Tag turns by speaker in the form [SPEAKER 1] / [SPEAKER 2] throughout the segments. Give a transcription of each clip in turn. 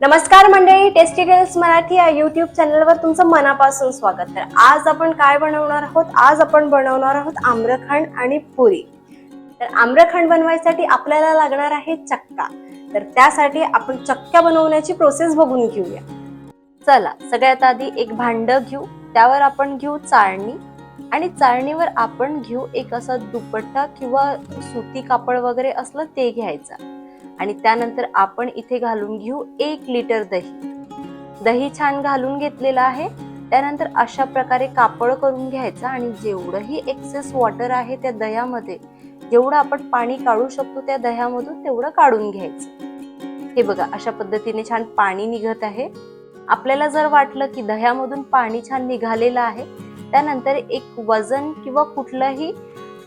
[SPEAKER 1] नमस्कार मंडळी, tasty girls Marathi या युट्यूब चॅनलवर तुमचं मनापासून स्वागत. तर आज आपण काय बनवणार आहोत? आज आपण बनवणार आहोत आम्रखंड आणि पुरी. तर आम्रखंड बनवायसाठी आपल्याला लागणार आहे चक्का. तर त्यासाठी आपण चक्का बनवण्याची प्रोसेस बघून घेऊया. चला, सगळ्यात आधी एक भांड घेऊ, त्यावर आपण घेऊ चाळणी आणि चाळणीवर आपण घेऊ एक असा दुपट्टा किंवा सुती कापड वगैरे असलं ते घ्यायचा. आणि त्यानंतर आपण इथे घालून घेऊ 1 लिटर दही. दही छान घालून घेतलेलं आहे. त्यानंतर अशा प्रकारे कापड करून घ्यायचा आणि जेवढंही एक्सेस वॉटर आहे त्या दह्यामध्ये, जेवढं आपण पाणी काढू शकतो त्या दह्यामधून तेवढं काढून घ्यायचं. हे बघा, अशा पद्धतीने छान पाणी निघत आहे. आपल्याला जर वाटलं की दह्यामधून पाणी छान निघालेलं आहे, त्यानंतर एक वजन किंवा कुठलंही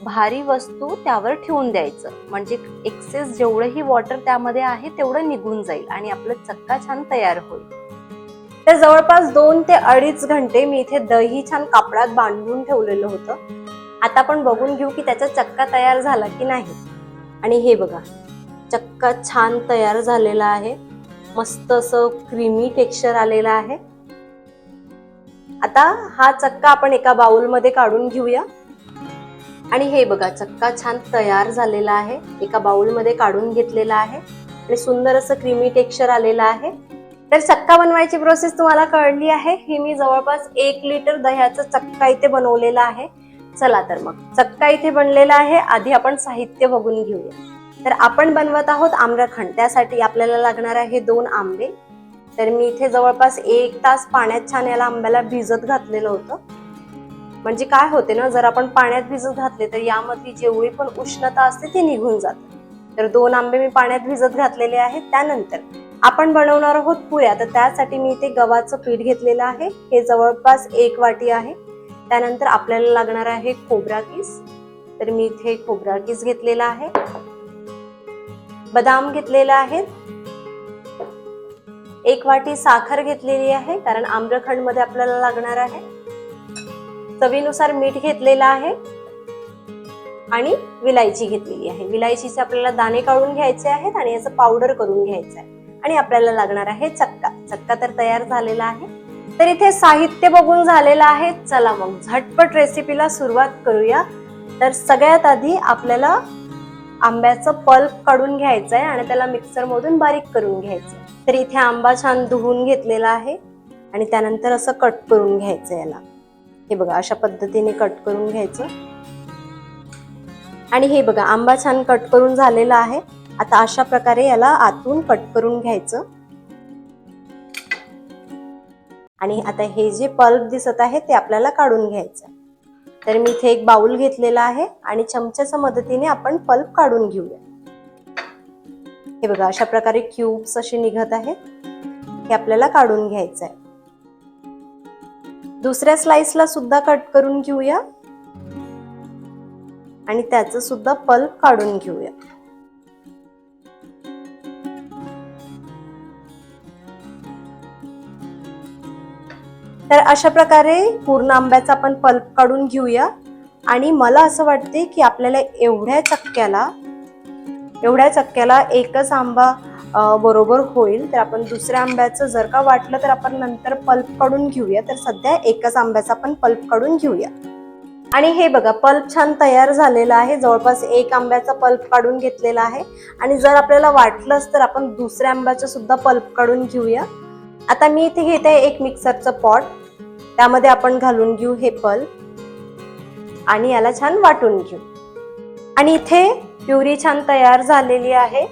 [SPEAKER 1] भारी वस्तू त्यावर ठेवून द्यायचं, म्हणजे एक्सेस जेवढंही वॉटर त्यामध्ये आहे तेवढं निघून जाईल आणि आपला चक्का छान तयार होईल. तर जवळपास 2 ते 2.5 घंटे मी इथे दही छान कापडात बांधून ठेवलेलं होतं. आता आपण बघून घेऊ की त्याचा चक्का तयार झाला की नाही. आणि हे बघा, चक्का छान तयार झालेला आहे. मस्त असं क्रीमी टेक्स्चर आलेलं आहे. आता हा चक्का आपण एका बाउलमध्ये काढून घेऊया. आणि हे बघा, चक्का छान तयार झालेला आहे. एका बाउलमध्ये काढून घेतलेला आहे आणि सुंदर असं क्रीमी टेक्स्चर आलेलं आहे. तर चक्का बनवायची प्रोसेस तुम्हाला कळली आहे. ही मी जवळपास 1 लिटर दह्याचा चक्का इथे बनवलेला आहे. चला तर मग चक्का इथे बनलेला आहे. आधी आपण साहित्य बघून घेऊया. तर आपण बनवत आहोत आम्रखंड. त्यासाठी आपल्याला लागणार आहे 2 आंबे. तर मी इथे जवळपास 1 तास पाण्यात छान याला आंब्याला भिजत घातलेलं होतं. म्हणजे काय होते ना, जर आपण पाण्यात भिजत घातले तर यामधली जेवढी पण उष्णता असते ती निघून जाते. तर 2 आंबे मी पाण्यात भिजत घातलेले आहेत. त्यानंतर आपण बनवणार आहोत पुऱ्या. तर त्यासाठी मी इथे गव्हाचं पीठ घेतलेलं आहे. हे जवळपास 1 वाटी आहे. त्यानंतर आपल्याला लागणार आहे खोबरा किस. तर मी इथे खोबरा किस घेतलेला आहे. बदाम घेतलेला आहे. 1 वाटी साखर घेतलेली आहे, कारण आम्रखंड मध्ये आपल्याला लागणार आहे. चवीनुसार मीठ घेतलेला आहे आणि विलायची घेतलेली आहे. विलायचीचे आपल्याला दाणे काढून घ्यायचे आहेत आणि याचं पावडर करून घ्यायचं आहे. आणि आपल्याला लागणार आहे चक्का. चक्का तर तयार झालेला आहे. तर इथे साहित्य बघून झालेलं आहे. चला मग झटपट रेसिपीला सुरुवात करूया. तर सगळ्यात आधी आपल्याला आंब्याचं पल्प काढून घ्यायचं आहे आणि त्याला मिक्सर मधून बारीक करून घ्यायचं. तर इथे आंबा छान धुवून घेतलेला आहे आणि त्यानंतर असं कट करून घ्यायचं याला. हे बघा, अशा पद्धतीने कट करून घ्यायचं. आणि हे बघा, आंबा छान कट करून झालेला आहे. आता अशा प्रकारे याला आतून कट करून घ्यायचं. आणि आता हे जे पल्प दिसत आहे ते आपल्याला काढून घ्यायचं. तर मी इथे एक बाउल घेतलेला आहे आणि चमच्याच्या मदतीने आपण पल्प काढून घेऊया. हे बघा, अशा प्रकारे क्यूब्स असे निघत आहेत. हे आपल्याला काढून घ्यायचं आहे. दुसऱ्या स्लाइसला सुद्धा कट करून घेऊया आणि त्याचं सुद्धा पल्प काढून घेऊया. तर अशा प्रकारे पूर्ण आंब्याचा आपण पल्प काढून घेऊया. आणि मला असं वाटते की आपल्याला एवढ्या चक्क्याला एकच आंबा बरोबर होईल. तर आपण दुसऱ्या आंब्याचं जर का वाटलं तर आपण नंतर पल्प काढून घेऊया. तर सध्या एकच आंब्याचा आपण पल्प काढून घेऊया. आणि हे बघा, पल्प छान तयार झालेला आहे. जवळपास 1 आंब्याचा पल्प काढून घेतलेला आहे. आणि जर आपल्याला वाटलंच तर आपण दुसऱ्या आंब्याचं सुद्धा पल्प काढून घेऊया. आता मी इथे घेते एक मिक्सरचं पॉट. त्यामध्ये आपण घालून घेऊ हे पल्प आणि याला छान वाटून घेऊ. आणि इथे प्युरी छान तयार झालेली आहे.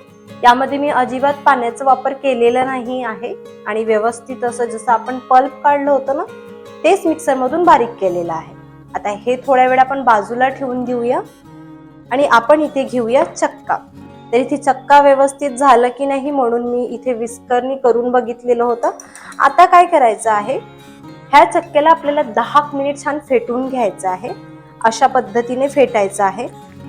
[SPEAKER 1] यामध्ये मी अजिबात पाण्याचा वापर केलेला नाही आहे आणि व्यवस्थित असं जसं आपण पल्प काढलं होतं ना, तेच मिक्सर मधून बारीक केलेलं आहे. आता हे थोड्या वेळ आपण बाजूला ठेवून देऊया आणि आपण इथे घेऊया चक्का. तर इथे चक्का व्यवस्थित झालं की नाही म्हणून मी इथे विस्करनी करून बघितलेलं होतं. आता काय करायचं आहे, ह्या चक्क्याला आपल्याला 10 मिनिट छान फेटून घ्यायचं आहे. अशा पद्धतीने फेटायचं आहे.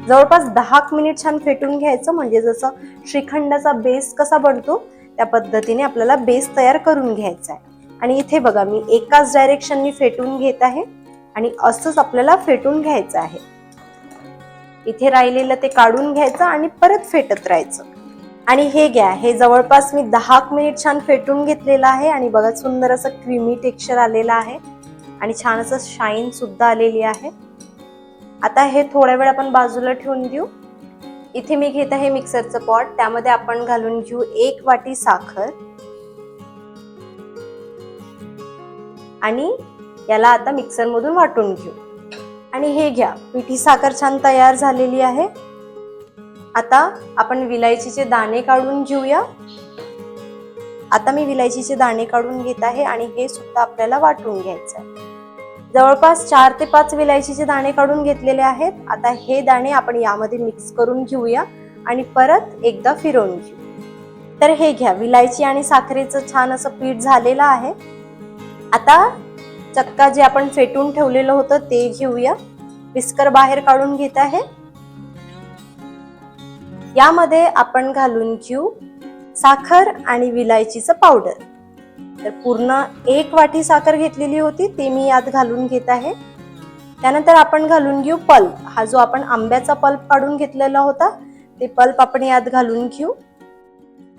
[SPEAKER 1] जवळपास 10 मिनिट छान फेटून घ्यायचं, म्हणजे जसं श्रीखंडाचा बेस कसा बनतो त्या पद्धतीने आपल्याला बेस तयार करून घ्यायचा आहे. आणि इथे बघा, मी एकाच डायरेक्शननी फेटून घेत आहे आणि असंच आपल्याला फेटून घ्यायचं आहे. इथे राहिलेलं ते काढून घ्यायचं आणि परत फेटत राहायचं. आणि हे घ्या, हे जवळपास मी 10 मिनिट छान फेटून घेतलेलं आहे आणि बघा सुंदर असं क्रीमी टेक्स्चर आलेलं आहे आणि छान असं शाईन सुद्धा आलेली आहे. आता हे थोड्या वेळ आपण बाजूला ठेवून देऊ. इथे मी घेत आहे मिक्सरचं पॉट, त्यामध्ये आपण घालून घेऊ 1 वाटी साखर आणि याला आता मिक्सर मधून वाटून घेऊ. आणि हे घ्या, पिठी साखर छान तयार झालेली आहे. आता आपण विलायचीचे दाणे काढून घेऊया. आता मी विलायचीचे दाणे काढून घेत आहे आणि हे सुद्धा आपल्याला वाटून घ्यायचं आहे. जवळपास 4 ते 5 विलायचीचे दाणे काढून घेतलेले आहेत. आता हे दाणे आपण यामध्ये मिक्स करून घेऊया आणि परत एकदा फिरवून घेऊ. तर हे घ्या, विलायची आणि साखरेचं छान असं पीठ झालेलं आहे. आता चक्का जे आपण फेटून ठेवलेलं होतं ते घेऊया. विस्कर बाहेर काढून घेत आहे. यामध्ये आपण घालून घेऊ साखर आणि विलायचीचं पावडर. तर पूर्ण 1 वाटी साखर घेतलेली होती ते मी यात घालून घेत आहे. त्यानंतर आपण घालून घेऊ पल्प. हा जो आपण आंब्याचा पल्प काढून घेतलेला होता ते पल्प आपण यात घालून घेऊ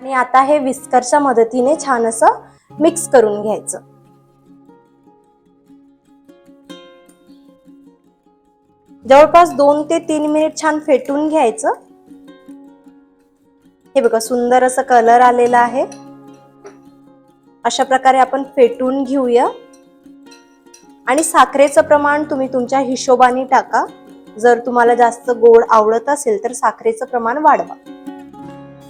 [SPEAKER 1] आणि आता हे विस्करच्या मदतीने छान असं मिक्स करून घ्यायचं. जवळपास 2 ते 3 मिनिट छान फेटून घ्यायचं. हे बघा सुंदर असं कलर आलेला आहे. अशा प्रकारे आपण फेटून घेऊया आणि साखरेचं प्रमाण तुम्ही तुमच्या हिशोबाने टाका. जर तुम्हाला जास्त गोड आवडत असेल तर साखरेचं प्रमाण वाढवा.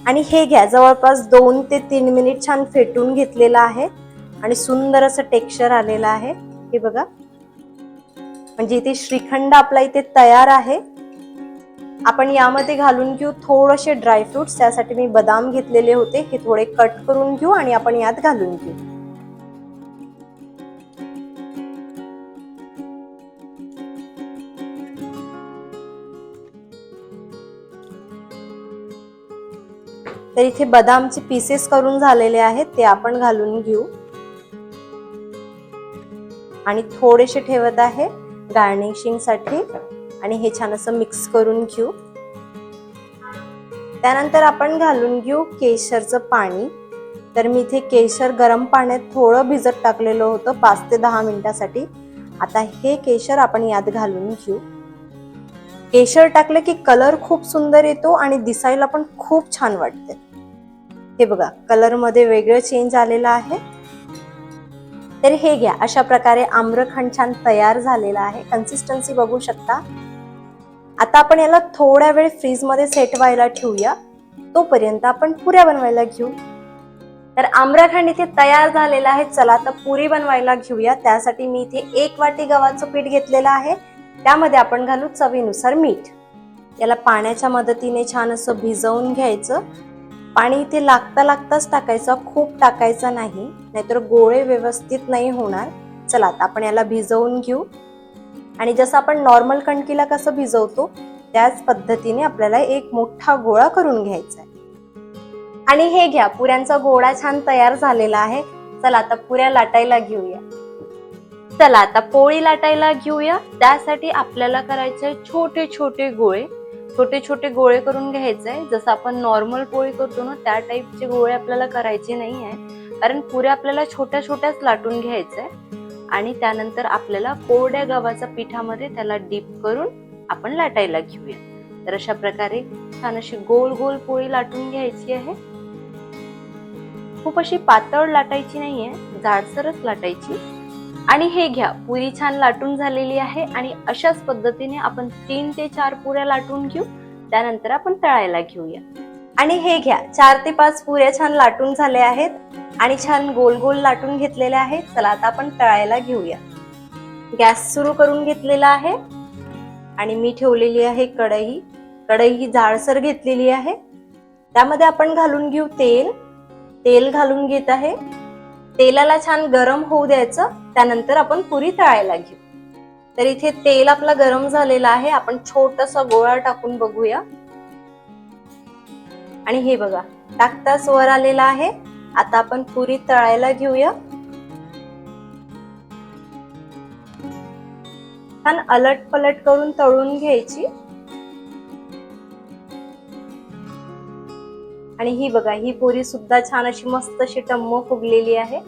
[SPEAKER 1] आणि हे घ्या, जवळपास 2 ते 3 मिनिट छान फेटून घेतलेलं आहे आणि सुंदर असं टेक्स्चर आलेलं आहे. हे बघा, म्हणजे इथे श्रीखंड आपला इथे तयार आहे. आपण यामध्ये घालून घेऊ थोडेसे ड्रायफ्रुट्स. त्यासाठी मी बदाम घेतलेले होते, हे थोडे कट करून घेऊ आणि आपण यात घालून घेऊ. तर इथे बदामचे पीसेस करून झालेले आहेत ते आपण घालून घेऊ आणि थोडेसे ठेवत आहे गार्निशिंग साठी आणि हे छान असं मिक्स करून घेऊ. त्यानंतर आपण घालून घेऊ केशरचं पाणी. तर मी इथे केशर गरम पाण्यात थोडं भिजत टाकलेलं होतं 5 ते 10 मिनिटांसाठी. आता हे केशर आपण यात घालून घेऊ. केशर टाकलं की कलर खूप सुंदर येतो आणि दिसायला पण खूप छान वाटते. हे बघा, कलर मध्ये वेगळं चेंज आलेला आहे. तर हे घ्या, अशा प्रकारे आम्रखंड छान तयार झालेला आहे. कन्सिस्टन्सी बघू शकता. आता आपण याला थोड्या वेळ फ्रीज मध्ये सेट व्हायला ठेवूया. तोपर्यंत आपण पुऱ्या बनवायला घेऊ. तर आम्रखंड इथे तयार झालेला आहे. चला आता पुरी बनवायला घेऊया. त्यासाठी मी इथे 1 वाटी गव्हाचं पीठ घेतलेलं आहे. त्यामध्ये आपण घालू चवीनुसार मीठ. याला पाण्याच्या मदतीने छान असं भिजवून घ्यायचं. पाणी इथे लागताच टाकायचं, खूप टाकायचं नाही, नाहीतर गोळे व्यवस्थित नाही होणार. चला आता आपण याला भिजवून घेऊ आणि जसं आपण नॉर्मल कणकीला कसं भिजवतो त्याच पद्धतीने आपल्याला एक मोठा गोळा करून घ्यायचा आहे. आणि हे घ्या, पुऱ्यांचा गोळा छान तयार झालेला आहे. चला आता पुऱ्या लाटायला घेऊया. चला आता पोळी लाटायला घेऊया. त्यासाठी आपल्याला करायचे छोटे छोटे गोळे. छोटे छोटे गोळे करून घ्यायचे. जसं आपण नॉर्मल पोळी करतो ना त्या टाईपचे गोळे आपल्याला करायचे नाही आहे, कारण पुऱ्या आपल्याला छोट्या छोट्याच लाटून घ्यायचे आणि त्यानंतर आपल्याला कोरड्या गव्हाच्या पिठामध्ये त्याला डीप करून आपण लाटायला घेऊया. तर अशा प्रकारे छान अशी गोल गोल पोळी लाटून घ्यायची आहे. खूप अशी पातळ लाटायची नाहीये, जाडसरच लाटायची. आणि हे घ्या, पुरी छान लाटून झालेली आहे आणि अशाच पद्धतीने आपण 3 ते 4 पुऱ्या लाटून घेऊ. त्यानंतर आपण तळायला घेऊया. आणि हे घ्या, 4 ते 5 पुऱ्या छान लाटून झाल्या आहेत आणि छान गोल गोल लाटून घेतलेल्या आहेत. चला आता आपण तळायला घेऊया. गॅस सुरू करून घेतलेला आहे आणि मी ठेवलेली आहे कढई. कढई जाडसर घेतलेली आहे. त्यामध्ये आपण घालून घेऊ तेल. तेल घालून घेत आहे. तेलाला छान गरम होऊ द्यायचं. त्यानंतर आपण पुरी तळायला घेऊ. तर इथे तेल आपला गरम झालेला आहे. आपण छोटासा गोळा टाकून बघूया. आणि हे बघा, टाकताच वर आलेला आहे. आता आपण पुरी तळायला घेऊया. छान अलट पलट करून तळून घ्यायची. आणि ही बघा, ही पुरी सुद्धा छान अशी मस्त अशी टम्म फुगलेली आहे.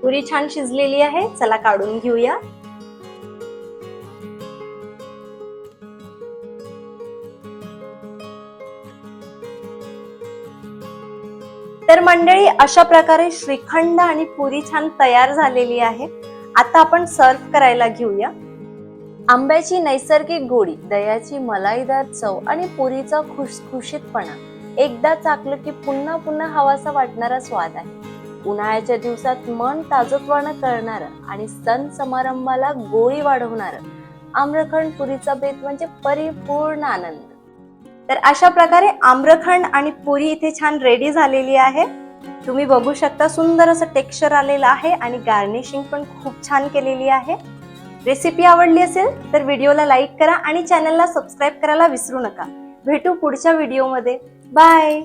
[SPEAKER 1] पुरी छान शिजलेली आहे. चला काढून घेऊया. तर मंडळी, अशा प्रकारे श्रीखंड आणि पुरी छान तयार झालेली आहे. आता आपण सर्व करायला घेऊया. आंब्याची नैसर्गिक गोडी, दह्याची मलाईदार चव आणि पुरीचा खुसखुशीतपणा एकदा चाखलं की पुन्हा पुन्हा हवासा वाटणारा स्वाद आहे. उन्हाळ्याच्या दिवसात मन ताजतवाणं करणारं आणि सण समारंभाला गोळी वाढवणारं आम्रखंड पुरीचा बेत म्हणजे परिपूर्ण आनंद. तर अशा प्रकारे आम्रखंड आणि पुरी इथे छान रेडी झालेली आहे. तुम्ही बघू शकता, सुंदर असं टेक्स्चर आलेलं आहे आणि गार्निशिंग पण खूप छान केलेली आहे. रेसिपी आवडली असेल तर व्हिडिओला लाईक करा आणि चॅनलला सबस्क्राईब करायला विसरू नका. भेटू पुढच्या व्हिडिओमध्ये. बाय.